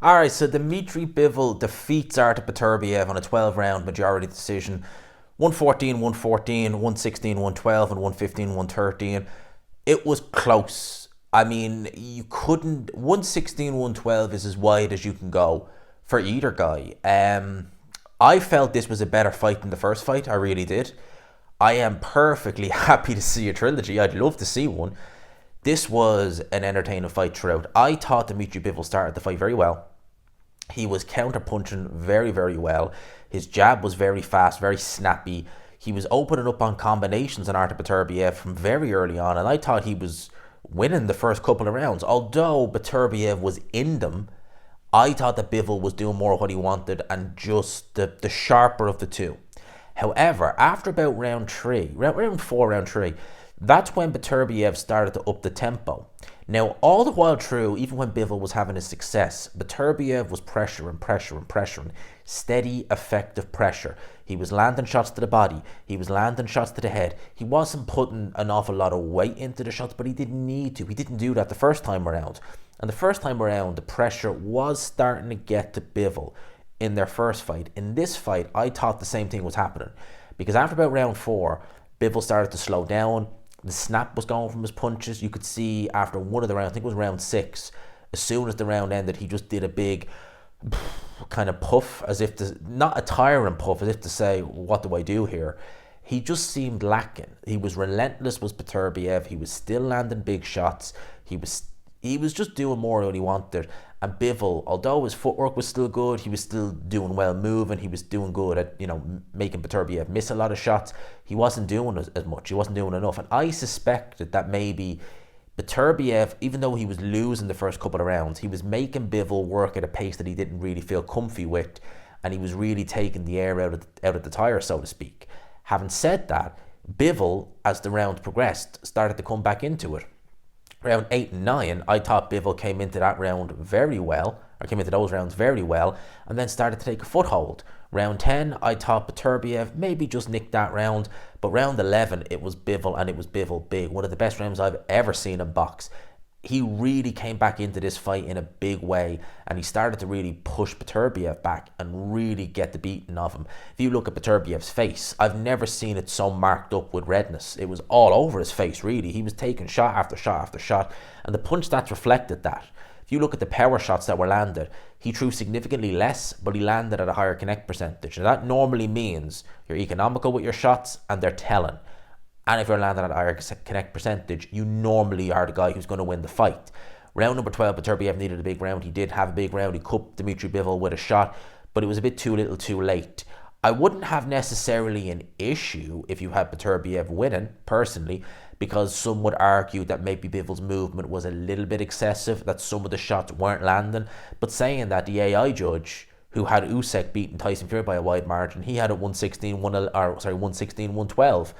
Alright, so Dmitry Bivol defeats Artur Beterbiev on a 12-round majority decision. 114, 114, 116, 112, and 115, 113. It was close. I mean, you couldn't. 116, 112 is as wide as you can go for either guy. I felt this was a better fight than the first fight. I really did. I am perfectly happy to see a trilogy. I'd love to see one. This was an entertaining fight throughout. I thought Dmitry Bivol started the fight very well. He was counter-punching very, very well. His jab was very fast, very snappy. He was opening up on combinations on Artur Beterbiev from very early on, and I thought he was winning the first couple of rounds. Although Beterbiev was in them, I thought that Bivol was doing more of what he wanted and just the sharper of the two. However, after about round four, round three, that's when Beterbiev started to up the tempo. Now, all the while through, even when Bivol was having his success, Beterbiev was pressuring. Steady, effective pressure. He was landing shots to the body. He was landing shots to the head. He wasn't putting an awful lot of weight into the shots, but he didn't need to. He didn't do that the first time around. And the first time around, the pressure was starting to get to Bivol in their first fight. In this fight, I thought the same thing was happening. Because after about round four, Bivol started to slow down. The snap was going from his punches. You could see after one of the rounds, I think it was round six, as soon as the round ended, he just did a big kind of puff, as if to, not a tiring puff, as if to say, what do I do here? He just seemed lacking. He was relentless, was Beterbiev. He was still landing big shots. He was just doing more than he wanted. And Bivol, although his footwork was still good, he was still doing well moving. He was doing good at, making Beterbiev miss a lot of shots. He wasn't doing as much. He wasn't doing enough. And I suspected that maybe Beterbiev, even though he was losing the first couple of rounds, he was making Bivol work at a pace that he didn't really feel comfy with. And he was really taking the air out of the tire, so to speak. Having said that, Bivol, as the rounds progressed, started to come back into it. Round 8 and 9, I thought Bivol came into that round very well, or came into those rounds very well, and then started to take a foothold. Round 10, I thought Beterbiev maybe just nicked that round, but round 11, it was Bivol, and it was Bivol big. One of the best rounds I've ever seen in box. He really came back into this fight in a big way, and he started to really push Beterbiev back and really get the beating of him. If you look at Beterbiev's face, I've never seen it so marked up with redness. It was all over his face, really. He was taking shot after shot after shot, and the punch stats reflected that. If you look at the power shots that were landed, he threw significantly less, but he landed at a higher connect percentage. And that normally means you're economical with your shots and they're telling. And if you're landing at a higher connect percentage, you normally are the guy who's going to win the fight. Round number 12, Beterbiev needed a big round. He did have a big round. He cupped Dmitry Bivol with a shot, but it was a bit too little too late. I wouldn't have necessarily an issue if you had Beterbiev winning, personally, because some would argue that maybe Bivol's movement was a little bit excessive, that some of the shots weren't landing. But saying that, the AI judge, who had Usyk beating Tyson Fury by a wide margin, he had it 116, 112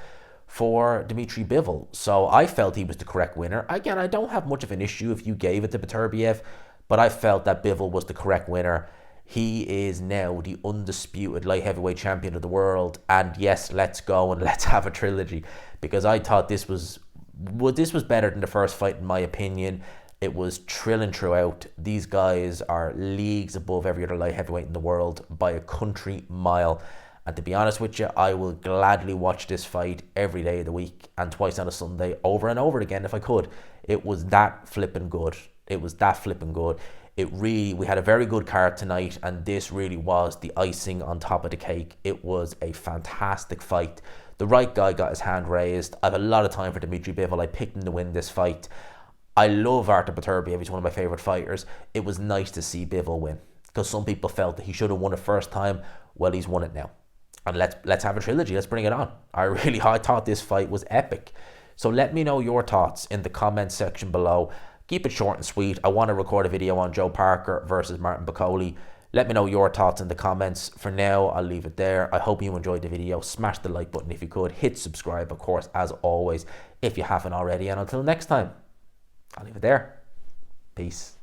for Dmitry Bivol. So I felt he was the correct winner. Again, I don't have much of an issue if you gave it to Beterbiev, but I felt that Bivol was the correct winner. He is now the undisputed light heavyweight champion of the world. And yes, let's go and let's have a trilogy, because I thought this was better than the first fight, in my opinion. It was thrilling throughout. These guys are leagues above every other light heavyweight in the world by a country mile. And to be honest with you, I will gladly watch this fight every day of the week and twice on a Sunday, over and over again if I could. It was that flipping good. We had a very good card tonight, and this really was the icing on top of the cake. It was a fantastic fight. The right guy got his hand raised. I have a lot of time for Dmitry Bivol. I picked him to win this fight. I love Artur Beterbiev. He's one of my favourite fighters. It was nice to see Bivol win, because some people felt that he should have won it first time. Well, he's won it now. And let's have a trilogy. Let's bring it on. I thought this fight was epic. So let me know your thoughts in the comments section below. Keep it short and sweet. I want to record a video on Joe Parker versus Martin Bakole. Let me know your thoughts in the comments. For now, I'll leave it there. I hope you enjoyed the video. Smash the like button if you could. Hit subscribe, of course, as always, if you haven't already. And until next time, I'll leave it there. Peace.